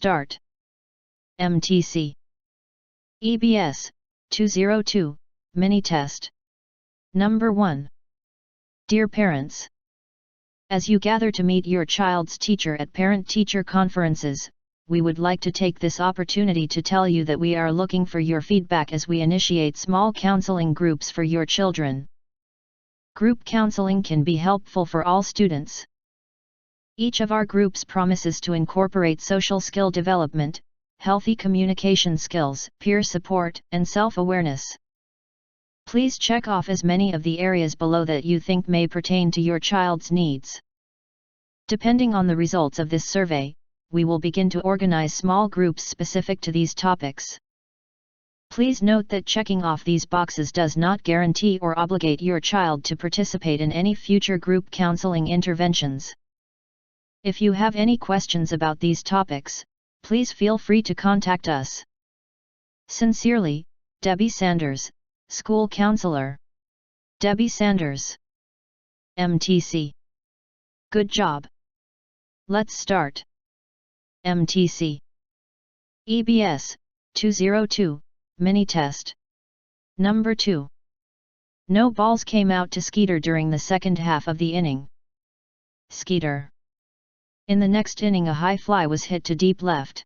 start. MTC EBS 202 Mini Test. Number 1. Dear parents, as you gather to meet your child's teacher at parent-teacher conferences, we would like to take this opportunity to tell you that we are looking for your feedback as we initiate small counseling groups for your children. Group counseling can be helpful for all students. Each of our groups promises to incorporate social skill development, healthy communication skills, peer support, and self-awareness. Please check off as many of the areas below that you think may pertain to your child's needs. Depending on the results of this survey, we will begin to organize small groups specific to these topics. Please note that checking off these boxes does not guarantee or obligate your child to participate in any future group counseling interventions. If you have any questions about these topics, please feel free to contact us. Sincerely, Debbie Sanders, School Counselor. Debbie Sanders. MTC. Good job. Let's start. MTC EBS 202 Mini Test. Number 2. No balls came out to Skeeter during the second half of the inning. Skeeter. In the next inning, a high fly was hit to deep left.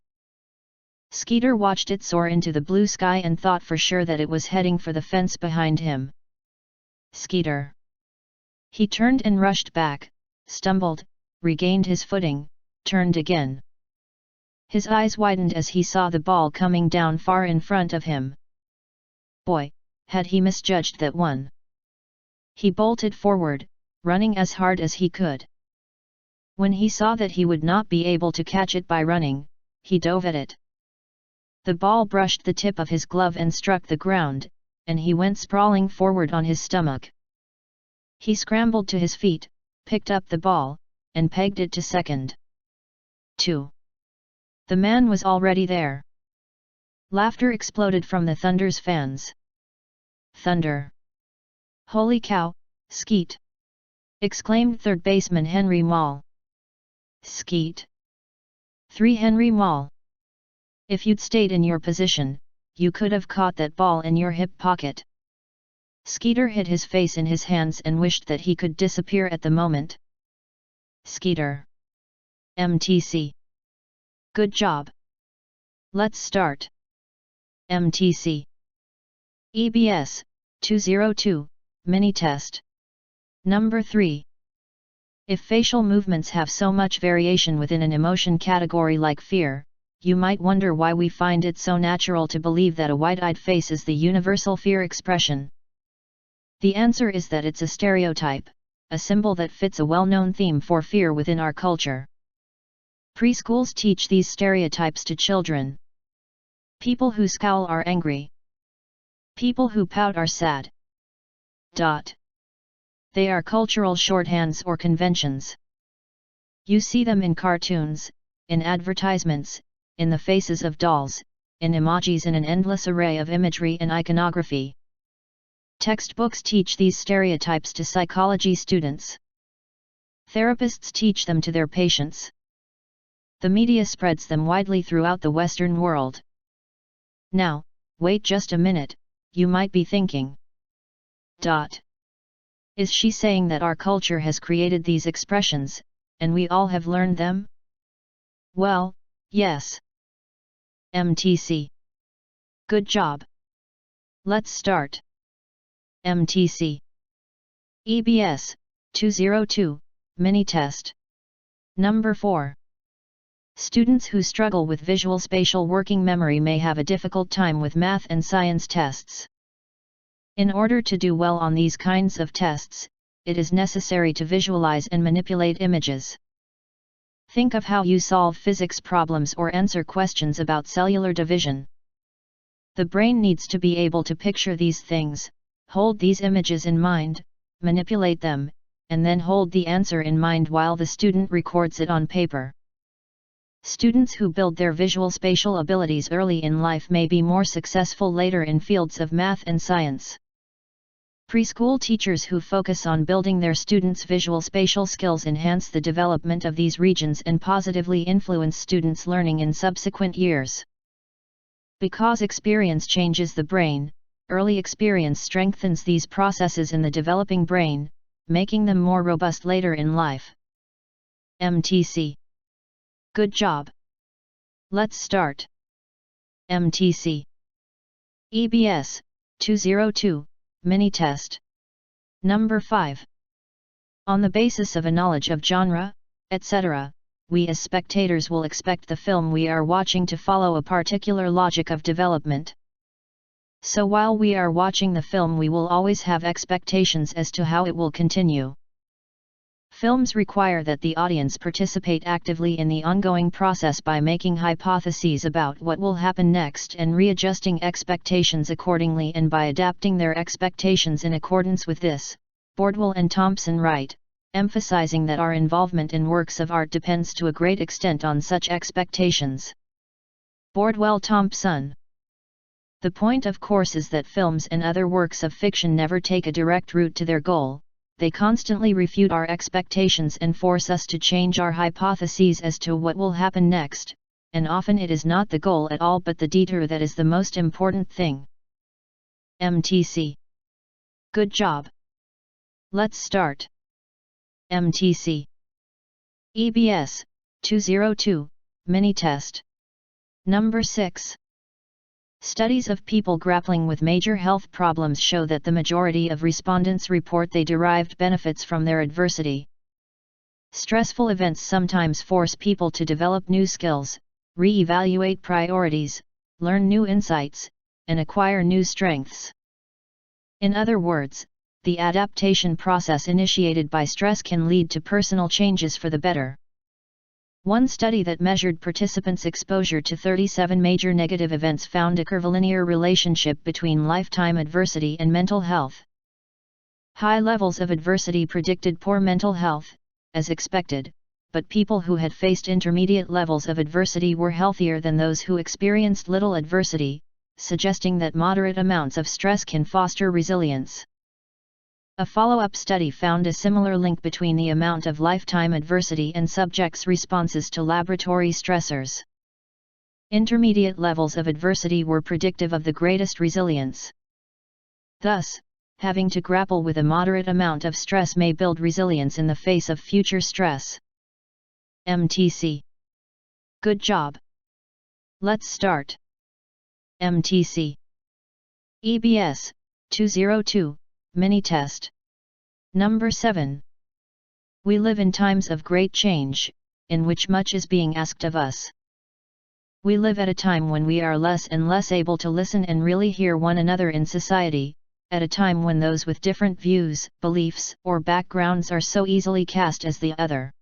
Skeeter watched it soar into the blue sky and thought for sure that it was heading for the fence behind him. Skeeter. He turned and rushed back, stumbled, regained his footing, turned again. His eyes widened as he saw the ball coming down far in front of him. Boy, had he misjudged that one. He bolted forward, running as hard as he could. When he saw that he would not be able to catch it by running, he dove at it. The ball brushed the tip of his glove and struck the ground, and he went sprawling forward on his stomach. He scrambled to his feet, picked up the ball, and pegged it to second. 2. The man was already there. Laughter exploded from the Thunder's fans. Thunder! Holy cow, Skeet! Exclaimed third baseman Henry Mall. Skeet! 3 Henry Mall! If you'd stayed in your position, you could have caught that ball in your hip pocket. Skeeter hid his face in his hands and wished that he could disappear at the moment. Skeeter. MTC. Good job. Let's start. MTC EBS 202 Mini Test. Number 3. If facial movements have so much variation within an emotion category like fear, you might wonder why we find it so natural to believe that a wide-eyed face is the universal fear expression. The answer is that it's a stereotype, a symbol that fits a well-known theme for fear within our culture. Preschools teach these stereotypes to children. People who scowl are angry. People who pout are sad. They are cultural shorthands or conventions. You see them in cartoons, in advertisements, in the faces of dolls, in emojis, and an endless array of imagery and iconography. Textbooks teach these stereotypes to psychology students. Therapists teach them to their patients. The media spreads them widely throughout the Western world. Now, wait just a minute, you might be thinking. Is she saying that our culture has created these expressions, and we all have learned them? Well, yes. MTC. Good job. Let's start. MTC EBS 202 Mini Test. Number 4. Students who struggle with visual spatial working memory may have a difficult time with math and science tests. In order to do well on these kinds of tests, it is necessary to visualize and manipulate images. Think of how you solve physics problems or answer questions about cellular division. The brain needs to be able to picture these things, hold these images in mind, manipulate them, and then hold the answer in mind while the student records it on paper. Students who build their visual spatial abilities early in life may be more successful later in fields of math and science. Preschool teachers who focus on building their students' visual spatial skills enhance the development of these regions and positively influence students' learning in subsequent years. Because experience changes the brain, early experience strengthens these processes in the developing brain, making them more robust later in life. MTC. Good job. Let's start. MTC. EBS 202 Mini Test. Number 5. On the basis of a knowledge of genre, etc., we as spectators will expect the film we are watching to follow a particular logic of development. So while we are watching the film, we will always have expectations as to how it will continue. Films require that the audience participate actively in the ongoing process by making hypotheses about what will happen next and readjusting expectations accordingly, and by adapting their expectations in accordance with this. Bordwell and Thompson write, emphasizing that our involvement in works of art depends to a great extent on such expectations. Bordwell-Thompson. The point, of course, is that films and other works of fiction never take a direct route to their goal. They constantly refute our expectations and force us to change our hypotheses as to what will happen next, and often it is not the goal at all but the detour that is the most important thing. MTC. Good job. Let's start. MTC. EBS 202 Mini Test. Number 6. Studies of people grappling with major health problems show that the majority of respondents report they derived benefits from their adversity. Stressful events sometimes force people to develop new skills, re-evaluate priorities, learn new insights, and acquire new strengths. In other words, the adaptation process initiated by stress can lead to personal changes for the better. One study that measured participants' exposure to 37 major negative events found a curvilinear relationship between lifetime adversity and mental health. High levels of adversity predicted poor mental health, as expected, but people who had faced intermediate levels of adversity were healthier than those who experienced little adversity, suggesting that moderate amounts of stress can foster resilience. A follow-up study found a similar link between the amount of lifetime adversity and subjects' responses to laboratory stressors. Intermediate levels of adversity were predictive of the greatest resilience. Thus, having to grapple with a moderate amount of stress may build resilience in the face of future stress. MTC. Good job. Let's start. MTC. EBS 202 Mini Test. Number 7. We live in times of great change, in which much is being asked of us. We live at a time when we are less and less able to listen and really hear one another in society, at a time when those with different views, beliefs, or backgrounds are so easily cast as the other.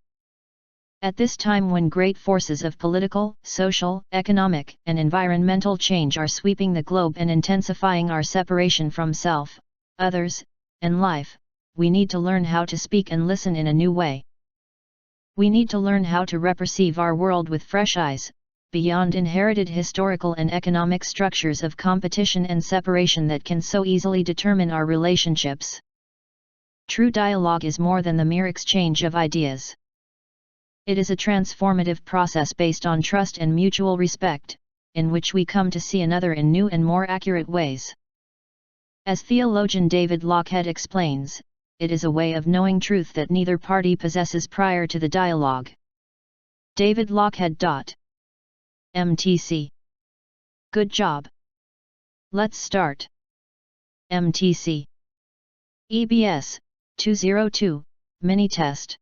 At this time when great forces of political, social, economic, and environmental change are sweeping the globe and intensifying our separation from self, others, and life, we need to learn how to speak and listen in a new way. We need to learn how to reperceive our world with fresh eyes, beyond inherited historical and economic structures of competition and separation that can so easily determine our relationships. True dialogue is more than the mere exchange of ideas. It is a transformative process based on trust and mutual respect, in which we come to see another in new and more accurate ways. As theologian David Lockhead explains, it is a way of knowing truth that neither party possesses prior to the dialogue. David Lockhead. MTC. Good job. Let's start. MTC. EBS 202 Mini Test.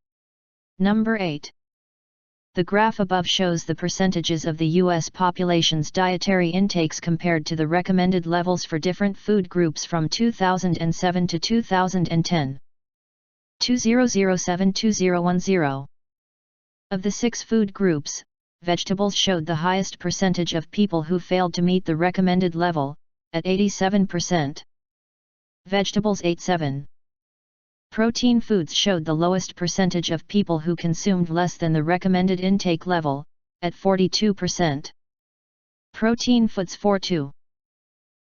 Number 8. The graph above shows the percentages of the U.S. population's dietary intakes compared to the recommended levels for different food groups from 2007 to 2010. 2007-2010. Of the 6 food groups, vegetables showed the highest percentage of people who failed to meet the recommended level, at 87%. Vegetables 87. Protein foods showed the lowest percentage of people who consumed less than the recommended intake level, at 42%. Protein foods 42.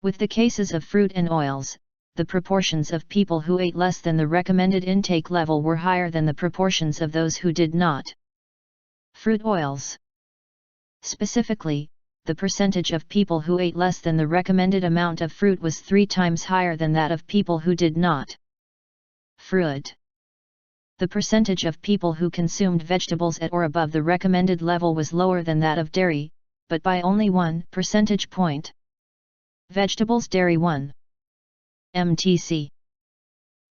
With the cases of fruit and oils, the proportions of people who ate less than the recommended intake level were higher than the proportions of those who did not. Fruit oils. Specifically, the percentage of people who ate less than the recommended amount of fruit was 3 times higher than that of people who did not. Fruit. The percentage of people who consumed vegetables at or above the recommended level was lower than that of dairy, but by only 1 percentage point. Vegetables dairy 1. MTC.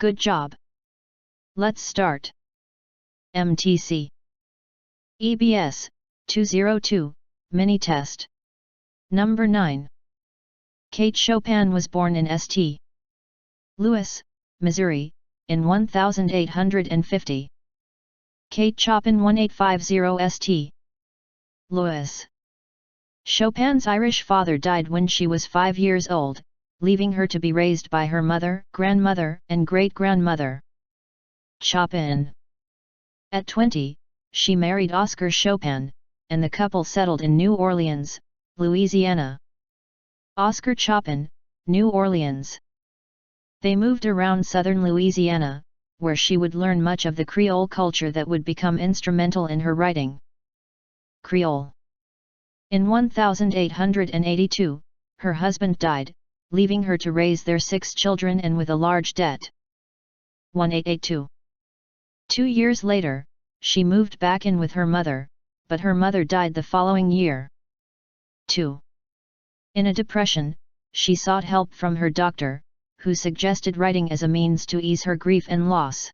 Good job. Let's start. MTC. EBS, 202, Mini Test. Number 9. Kate Chopin was born in St. Louis, Missouri, in 1850. Kate Chopin 1850 St. Louis. Chopin's Irish father died when she was 5 years old, leaving her to be raised by her mother, grandmother, and great-grandmother. Chopin. At 20, she married Oscar Chopin, and the couple settled in New Orleans, Louisiana. Oscar Chopin, New Orleans. They moved around southern Louisiana, where she would learn much of the Creole culture that would become instrumental in her writing. Creole. In 1882, her husband died, leaving her to raise their 6 children and with a large debt. 1882. 2 years later, she moved back in with her mother, but her mother died the following year. 2. In a depression, she sought help from her doctor, who suggested writing as a means to ease her grief and loss.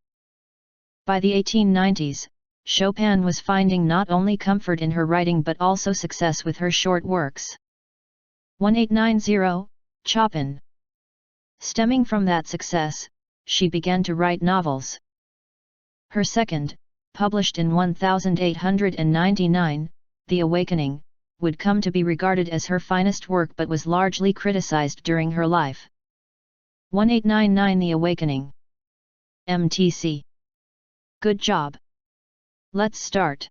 By the 1890s, Chopin was finding not only comfort in her writing but also success with her short works. 1890, Chopin. Stemming from that success, she began to write novels. Her second, published in 1899, The Awakening, would come to be regarded as her finest work but was largely criticized during her life. 1899 The Awakening. MTC. Good job. Let's start.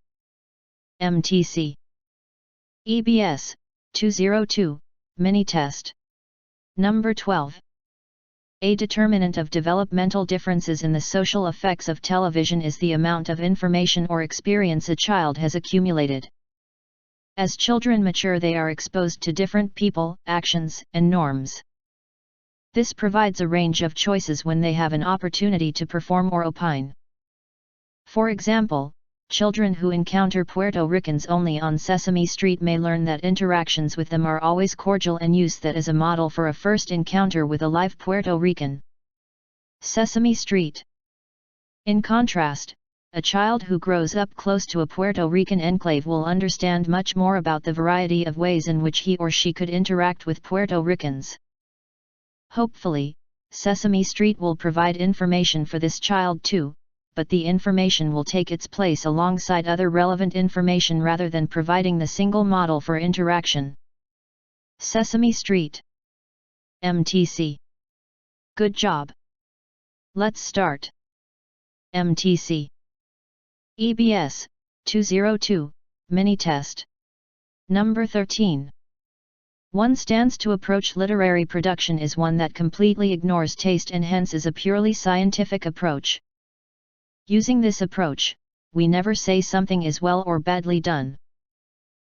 MTC. EBS, 202, Mini Test. Number 12. A determinant of developmental differences in the social effects of television is the amount of information or experience a child has accumulated. As children mature, they are exposed to different people, actions, and norms. This provides a range of choices when they have an opportunity to perform or opine. For example, children who encounter Puerto Ricans only on Sesame Street may learn that interactions with them are always cordial and use that as a model for a first encounter with a live Puerto Rican. Sesame Street. In contrast, a child who grows up close to a Puerto Rican enclave will understand much more about the variety of ways in which he or she could interact with Puerto Ricans. Hopefully, Sesame Street will provide information for this child too, but the information will take its place alongside other relevant information rather than providing the single model for interaction. Sesame Street. MTC. Good job. Let's start. MTC. EBS, 202, Mini Test. Number 13. One stance to approach literary production is one that completely ignores taste and hence is a purely scientific approach. Using this approach, we never say something is well or badly done.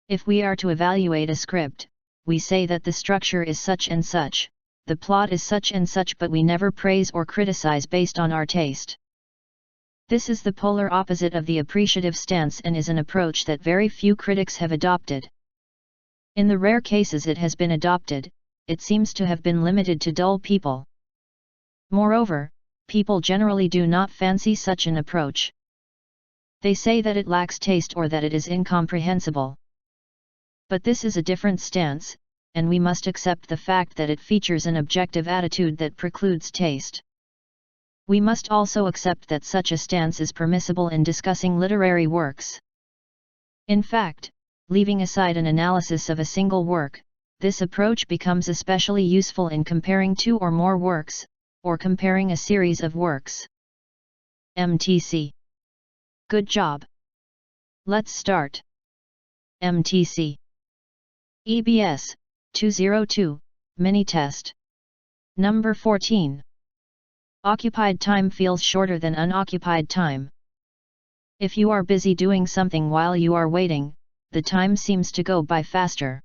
If we are to evaluate a script, we say that the structure is such and such, the plot is such and such, but we never praise or criticize based on our taste. This is the polar opposite of the appreciative stance and is an approach that very few critics have adopted. In the rare cases it has been adopted, it seems to have been limited to dull people. Moreover, people generally do not fancy such an approach. They say that it lacks taste or that it is incomprehensible. But this is a different stance, and we must accept the fact that it features an objective attitude that precludes taste. We must also accept that such a stance is permissible in discussing literary works. In fact, leaving aside an analysis of a single work, this approach becomes especially useful in comparing 2 or more works, or comparing a series of works. MTC. Good job. Let's start. MTC. EBS, 202, Mini Test. Number 14. Occupied time feels shorter than unoccupied time. If you are busy doing something while you are waiting, the time seems to go by faster.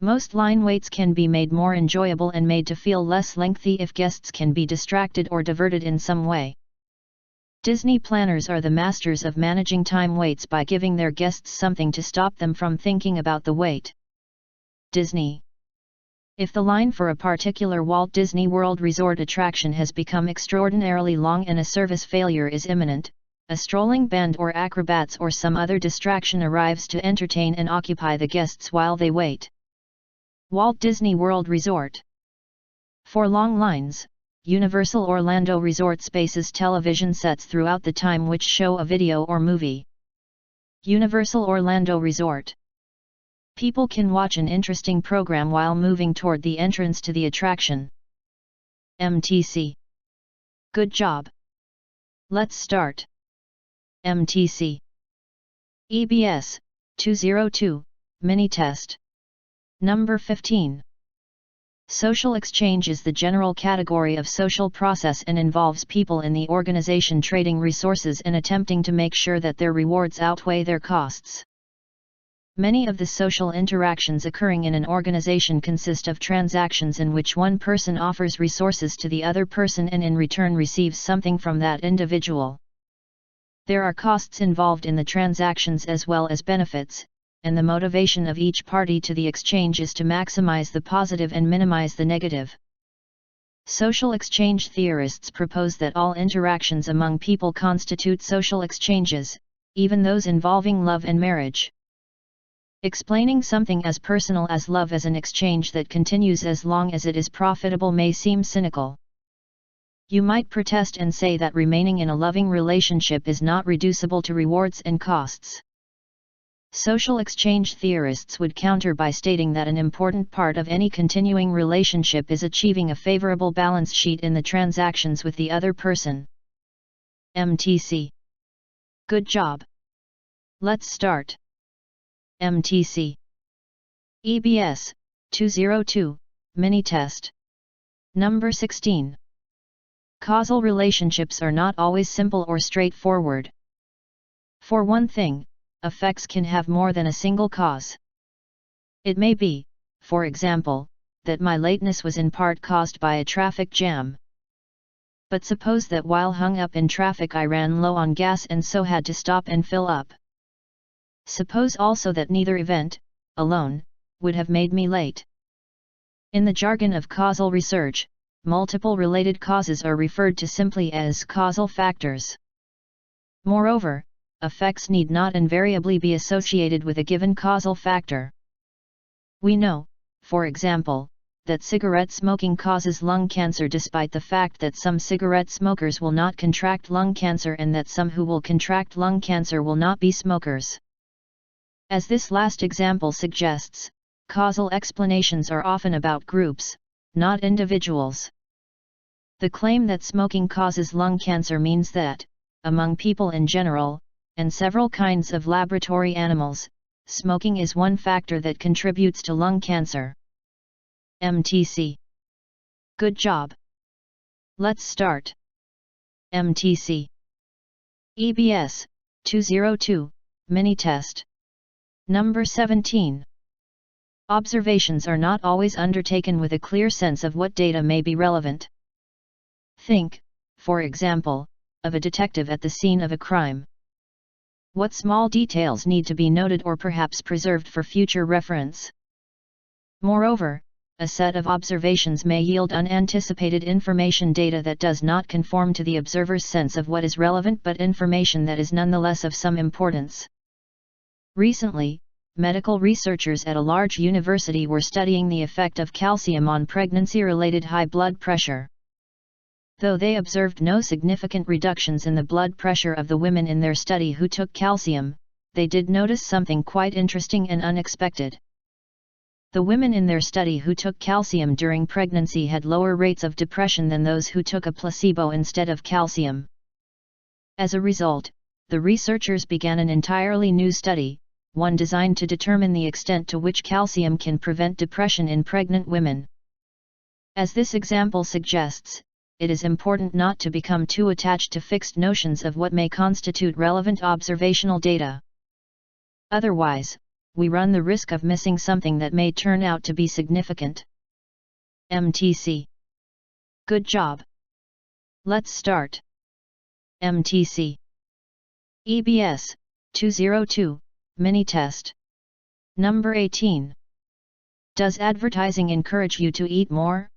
Most line waits can be made more enjoyable and made to feel less lengthy if guests can be distracted or diverted in some way. Disney planners are the masters of managing time waits by giving their guests something to stop them from thinking about the wait. Disney. If the line for a particular Walt Disney World Resort attraction has become extraordinarily long and a service failure is imminent, a strolling band or acrobats or some other distraction arrives to entertain and occupy the guests while they wait. Walt Disney World Resort. For long lines, Universal Orlando Resort spaces television sets throughout the time which show a video or movie. Universal Orlando Resort. People can watch an interesting program while moving toward the entrance to the attraction. MTC. Good job. Let's start. MTC. EBS, 202, Mini Test. Number 15. Social exchange is the general category of social process and involves people in the organization trading resources and attempting to make sure that their rewards outweigh their costs. Many of the social interactions occurring in an organization consist of transactions in which one person offers resources to the other person and in return receives something from that individual. There are costs involved in the transactions as well as benefits, and the motivation of each party to the exchange is to maximize the positive and minimize the negative. Social exchange theorists propose that all interactions among people constitute social exchanges, even those involving love and marriage. Explaining something as personal as love as an exchange that continues as long as it is profitable may seem cynical. You might protest and say that remaining in a loving relationship is not reducible to rewards and costs. Social exchange theorists would counter by stating that an important part of any continuing relationship is achieving a favorable balance sheet in the transactions with the other person. MTC. Good job. Let's start. MTC. EBS, 202, Mini Test. Number 16. Causal relationships are not always simple or straightforward. For one thing, effects can have more than a single cause. It may be, for example, that my lateness was in part caused by a traffic jam. But suppose that while hung up in traffic I ran low on gas and so had to stop and fill up. Suppose also that neither event, alone, would have made me late. In the jargon of causal research, multiple related causes are referred to simply as causal factors. Moreover, effects need not invariably be associated with a given causal factor. We know, for example, that cigarette smoking causes lung cancer despite the fact that some cigarette smokers will not contract lung cancer and that some who will contract lung cancer will not be smokers. As this last example suggests, causal explanations are often about groups, not individuals. The claim that smoking causes lung cancer means that, among people in general, and several kinds of laboratory animals, smoking is one factor that contributes to lung cancer. MTC. Good job. Let's start. MTC. EBS, 202, Mini Test. Number 17. Observations are not always undertaken with a clear sense of what data may be relevant. Think, for example, of a detective at the scene of a crime. What small details need to be noted or perhaps preserved for future reference? Moreover, a set of observations may yield unanticipated information data that does not conform to the observer's sense of what is relevant but information that is nonetheless of some importance. Recently, medical researchers at a large university were studying the effect of calcium on pregnancy-related high blood pressure. Though they observed no significant reductions in the blood pressure of the women in their study who took calcium, they did notice something quite interesting and unexpected. The women in their study who took calcium during pregnancy had lower rates of depression than those who took a placebo instead of calcium. As a result, the researchers began an entirely new study, one designed to determine the extent to which calcium can prevent depression in pregnant women. As this example suggests, it is important not to become too attached to fixed notions of what may constitute relevant observational data. Otherwise, we run the risk of missing something that may turn out to be significant. MTC. Good job. Let's start. MTC. EBS 202 Mini Test. Number 18. Does advertising encourage you to eat more?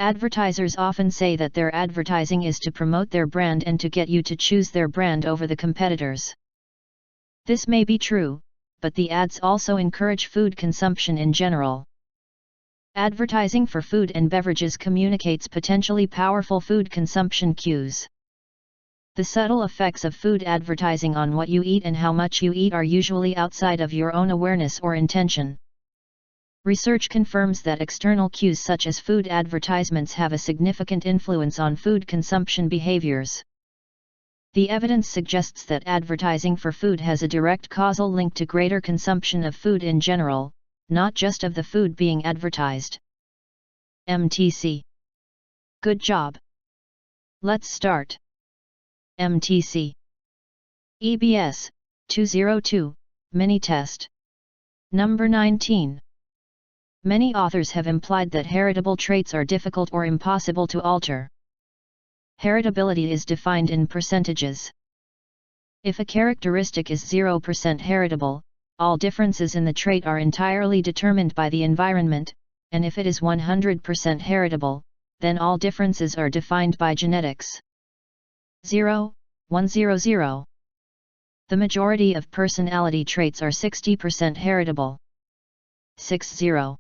Advertisers often say that their advertising is to promote their brand and to get you to choose their brand over the competitors. This may be true, but the ads also encourage food consumption in general. Advertising for food and beverages communicates potentially powerful food consumption cues. The subtle effects of food advertising on what you eat and how much you eat are usually outside of your own awareness or intention. Research confirms that external cues such as food advertisements have a significant influence on food consumption behaviors. The evidence suggests that advertising for food has a direct causal link to greater consumption of food in general, not just of the food being advertised. MTC. Good job. Let's start. MTC. EBS 202 Mini Test. Number 19. Many authors have implied that heritable traits are difficult or impossible to alter. Heritability is defined in percentages. If a characteristic is 0% heritable, all differences in the trait are entirely determined by the environment, and if it is 100% heritable, then all differences are defined by genetics. 0, 100. The majority of personality traits are 60% heritable. 60.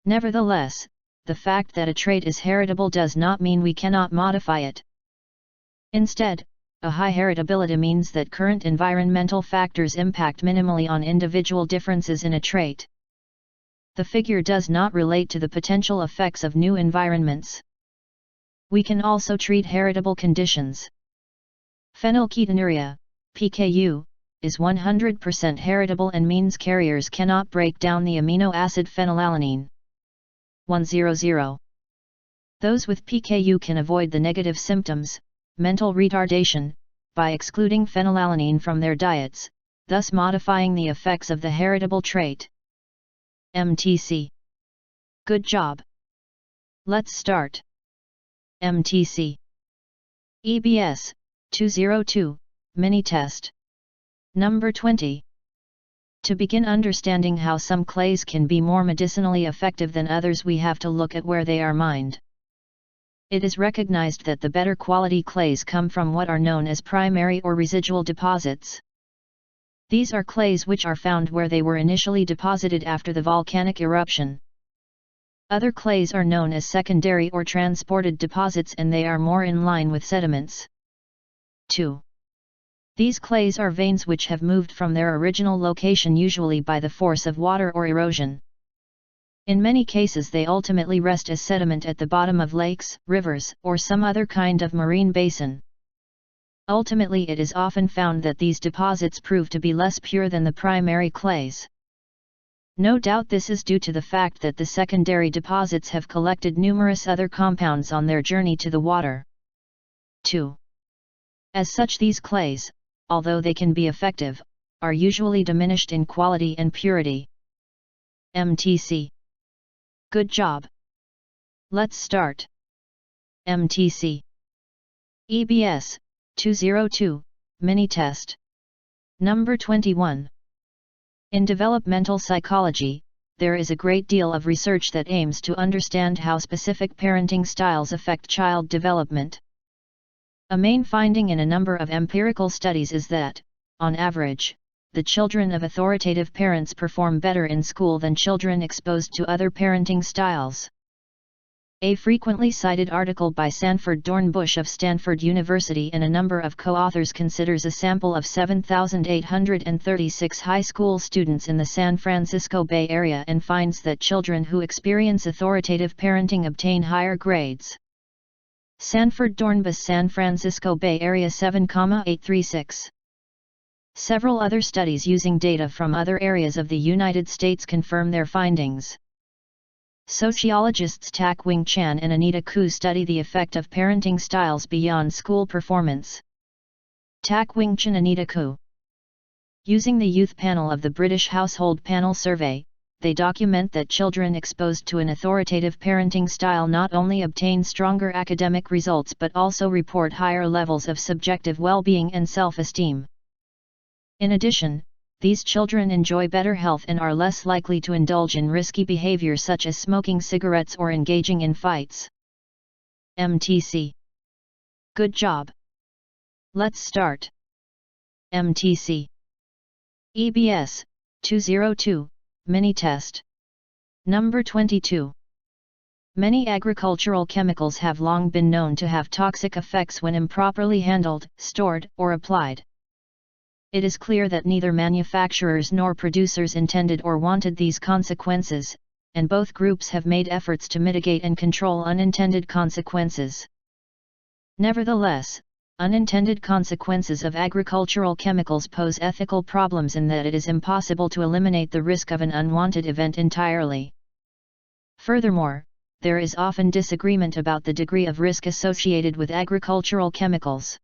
Nevertheless, the fact that a trait is heritable does not mean we cannot modify it. Instead, a high heritability means that current environmental factors impact minimally on individual differences in a trait. The figure does not relate to the potential effects of new environments. We can also treat heritable conditions. Phenylketonuria, PKU, is 100% heritable and means carriers cannot break down the amino acid phenylalanine. 100. Those with PKU can avoid the negative symptoms, mental retardation, by excluding phenylalanine from their diets, thus modifying the effects of the heritable trait. MTC. Good job. Let's start. MTC. EBS 202 Mini Test. Number 20. To begin understanding how some clays can be more medicinally effective than others, we have to look at where they are mined. It is recognized that the better quality clays come from what are known as primary or residual deposits. These are clays which are found where they were initially deposited after the volcanic eruption. Other clays are known as secondary or transported deposits, and they are more in line with sediments. 2. These clays are veins which have moved from their original location, usually by the force of water or erosion. In many cases they ultimately rest as sediment at the bottom of lakes, rivers, or some other kind of marine basin. Ultimately, it is often found that these deposits prove to be less pure than the primary clays. No doubt this is due to the fact that the secondary deposits have collected numerous other compounds on their journey to the water. 2. As such, these clays, although they can be effective, are usually diminished in quality and purity. MTC. Good job. Let's start. MTC. EBS 202 Mini Test. Number 21. In developmental psychology, there is a great deal of research that aims to understand how specific parenting styles affect child development. A main finding in a number of empirical studies is that, on average, the children of authoritative parents perform better in school than children exposed to other parenting styles. A frequently cited article by Sanford Dornbush of Stanford University and a number of co-authors considers a sample of 7,836 high school students in the San Francisco Bay Area and finds that children who experience authoritative parenting obtain higher grades. Sanford Dornbush, San Francisco Bay Area 7,836. Several other studies using data from other areas of the United States confirm their findings. Sociologists Tak Wing Chan and Anita Koo study the effect of parenting styles beyond school performance. Tak Wing Chan, Anita Koo. Using the youth panel of the British Household Panel Survey, they document that children exposed to an authoritative parenting style not only obtain stronger academic results but also report higher levels of subjective well-being and self-esteem. In addition, these children enjoy better health and are less likely to indulge in risky behavior such as smoking cigarettes or engaging in fights. MTC. Good job. Let's start. MTC. EBS, 202, Mini Test. Number 22. Many agricultural chemicals have long been known to have toxic effects when improperly handled, stored, or applied. It is clear that neither manufacturers nor producers intended or wanted these consequences, and both groups have made efforts to mitigate and control unintended consequences. Nevertheless, unintended consequences of agricultural chemicals pose ethical problems in that it is impossible to eliminate the risk of an unwanted event entirely. Furthermore, there is often disagreement about the degree of risk associated with agricultural chemicals.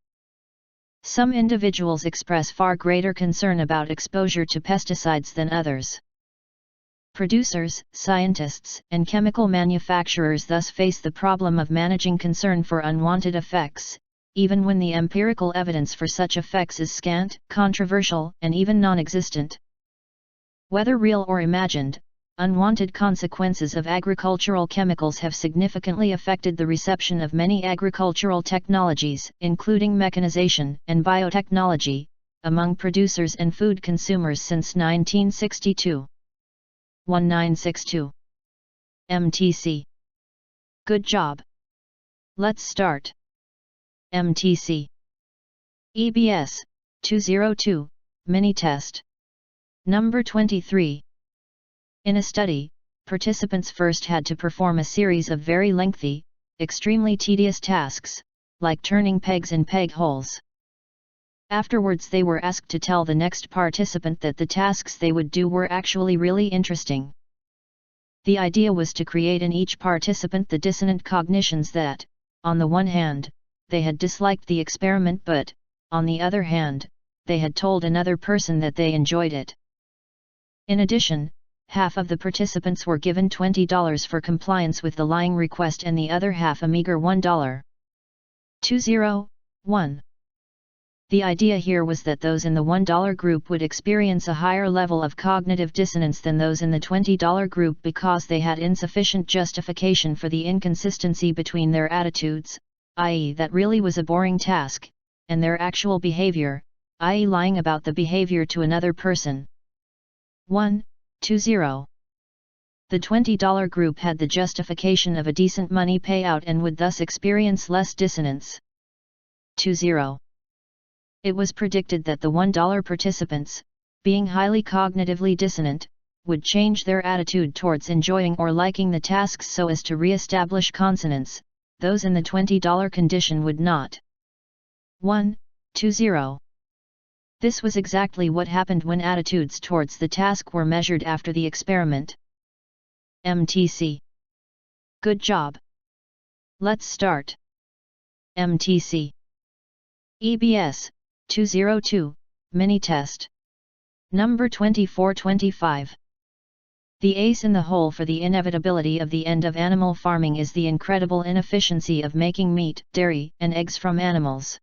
Some individuals express far greater concern about exposure to pesticides than others. Producers, scientists, and chemical manufacturers thus face the problem of managing concern for unwanted effects, even when the empirical evidence for such effects is scant, controversial, and even non-existent. Whether real or imagined, unwanted consequences of agricultural chemicals have significantly affected the reception of many agricultural technologies, including mechanization and biotechnology, among producers and food consumers since 1962. 1962. MTC. Good job. Let's start. MTC. EBS, 202, Mini Test. Number 23. In a study, participants first had to perform a series of very lengthy, extremely tedious tasks, like turning pegs in peg holes. Afterwards they were asked to tell the next participant that the tasks they would do were actually really interesting. The idea was to create in each participant the dissonant cognitions that, on the one hand, they had disliked the experiment but, on the other hand, they had told another person that they enjoyed it. In addition, half of the participants were given $20 for compliance with the lying request and the other half a meager $1. 201. The idea here was that those in the $1 group would experience a higher level of cognitive dissonance than those in the $20 group because they had insufficient justification for the inconsistency between their attitudes, i.e. that really was a boring task, and their actual behavior, i.e. lying about the behavior to another person. 1. 20. The $20 group had the justification of a decent money payout and would thus experience less dissonance. 20. It was predicted that the $1 participants, being highly cognitively dissonant, would change their attitude towards enjoying or liking the tasks so as to re-establish consonance, those in the $20 condition would not. 1. 20. This was exactly what happened when attitudes towards the task were measured after the experiment. MTC. Good job. Let's start. MTC. EBS, 202, Mini Test. Number 2425. The ace in the hole for the inevitability of the end of animal farming is the incredible inefficiency of making meat, dairy, and eggs from animals.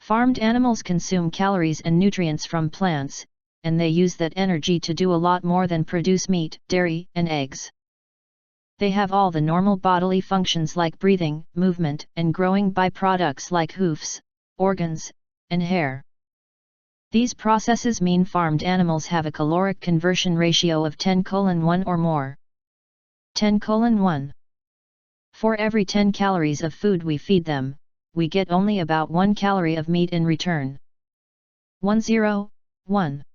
Farmed animals consume calories and nutrients from plants, and they use that energy to do a lot more than produce meat, dairy, and eggs. They have all the normal bodily functions like breathing, movement, and growing byproducts like hoofs, organs, and hair. These processes mean farmed animals have a caloric conversion ratio of 10:1 or more. 10:1. For every 10 calories of food we feed them, we get only about 1 calorie of meat in return. 101.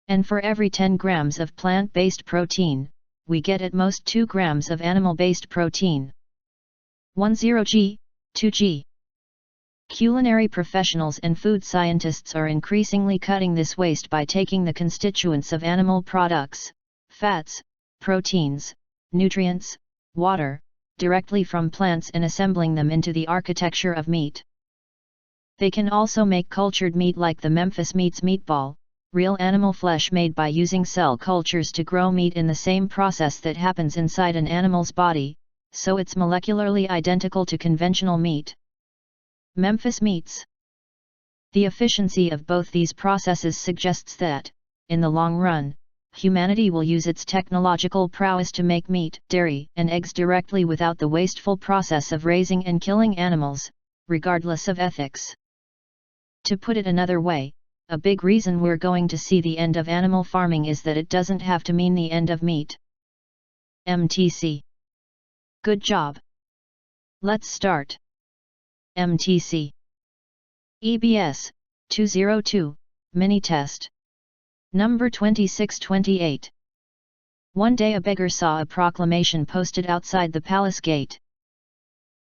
And for every 10 grams of plant-based protein, we get at most 2 grams of animal-based protein. 10g, 2g. Culinary professionals and food scientists are increasingly cutting this waste by taking the constituents of animal products, fats, proteins, nutrients, water, directly from plants and assembling them into the architecture of meat. They can also make cultured meat like the Memphis Meats meatball, real animal flesh made by using cell cultures to grow meat in the same process that happens inside an animal's body, so it's molecularly identical to conventional meat. Memphis Meats. The efficiency of both these processes suggests that, in the long run, humanity will use its technological prowess to make meat, dairy, and eggs directly without the wasteful process of raising and killing animals, regardless of ethics. To put it another way, a big reason we're going to see the end of animal farming is that it doesn't have to mean the end of meat. MTC. Good job. Let's start. MTC. EBS, 202, Mini Test. Number 2628. One day a beggar saw a proclamation posted outside the palace gate.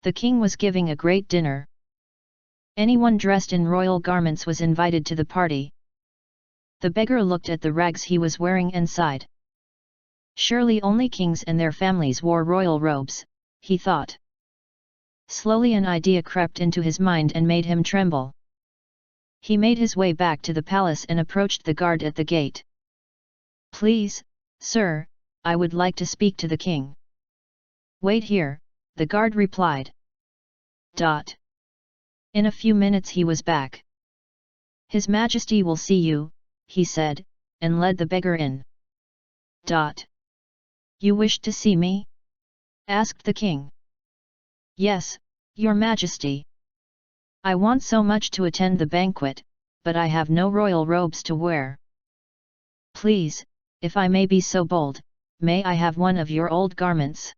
The king was giving a great dinner. Anyone dressed in royal garments was invited to the party. The beggar looked at the rags he was wearing and sighed. Surely only kings and their families wore royal robes, he thought. Slowly an idea crept into his mind and made him tremble. He made his way back to the palace and approached the guard at the gate. "Please, sir, I would like to speak to the king." "Wait here," the guard replied. In a few minutes he was back. "His Majesty will see you," he said, and led the beggar in. "You wished to see me?" asked the king. "Yes, your Majesty. I want so much to attend the banquet, but I have no royal robes to wear. Please, if I may be so bold, may I have one of your old garments?"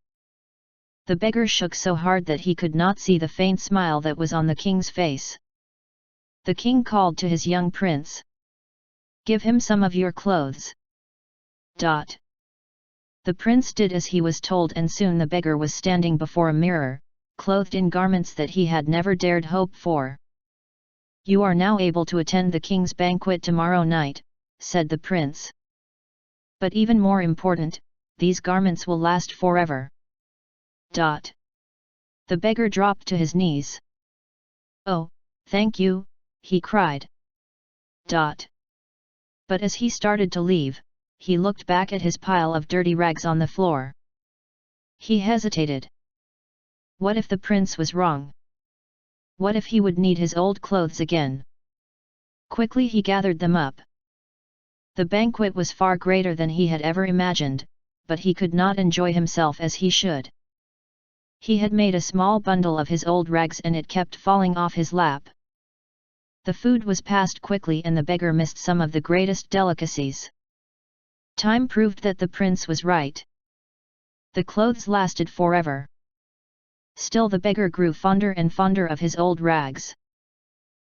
The beggar shook so hard that he could not see the faint smile that was on the king's face. The king called to his young prince. "Give him some of your clothes." The prince did as he was told, and soon the beggar was standing before a mirror, clothed in garments that he had never dared hope for. "You are now able to attend the king's banquet tomorrow night," said the prince. "But even more important, these garments will last forever." The beggar dropped to his knees. "Oh, thank you," he cried. But as he started to leave, he looked back at his pile of dirty rags on the floor. He hesitated. What if the prince was wrong? What if he would need his old clothes again? Quickly he gathered them up. The banquet was far greater than he had ever imagined, but he could not enjoy himself as he should. He had made a small bundle of his old rags and it kept falling off his lap. The food was passed quickly and the beggar missed some of the greatest delicacies. Time proved that the prince was right. The clothes lasted forever. Still the beggar grew fonder and fonder of his old rags.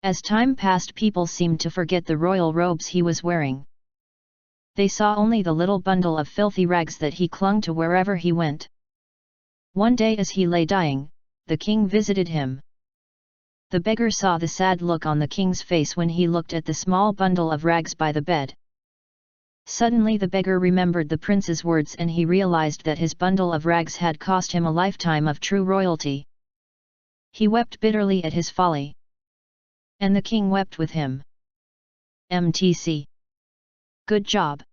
As time passed, people seemed to forget the royal robes he was wearing. They saw only the little bundle of filthy rags that he clung to wherever he went. One day as he lay dying, the king visited him. The beggar saw the sad look on the king's face when he looked at the small bundle of rags by the bed. Suddenly the beggar remembered the prince's words and he realized that his bundle of rags had cost him a lifetime of true royalty. He wept bitterly at his folly. And the king wept with him. MTC. Good job.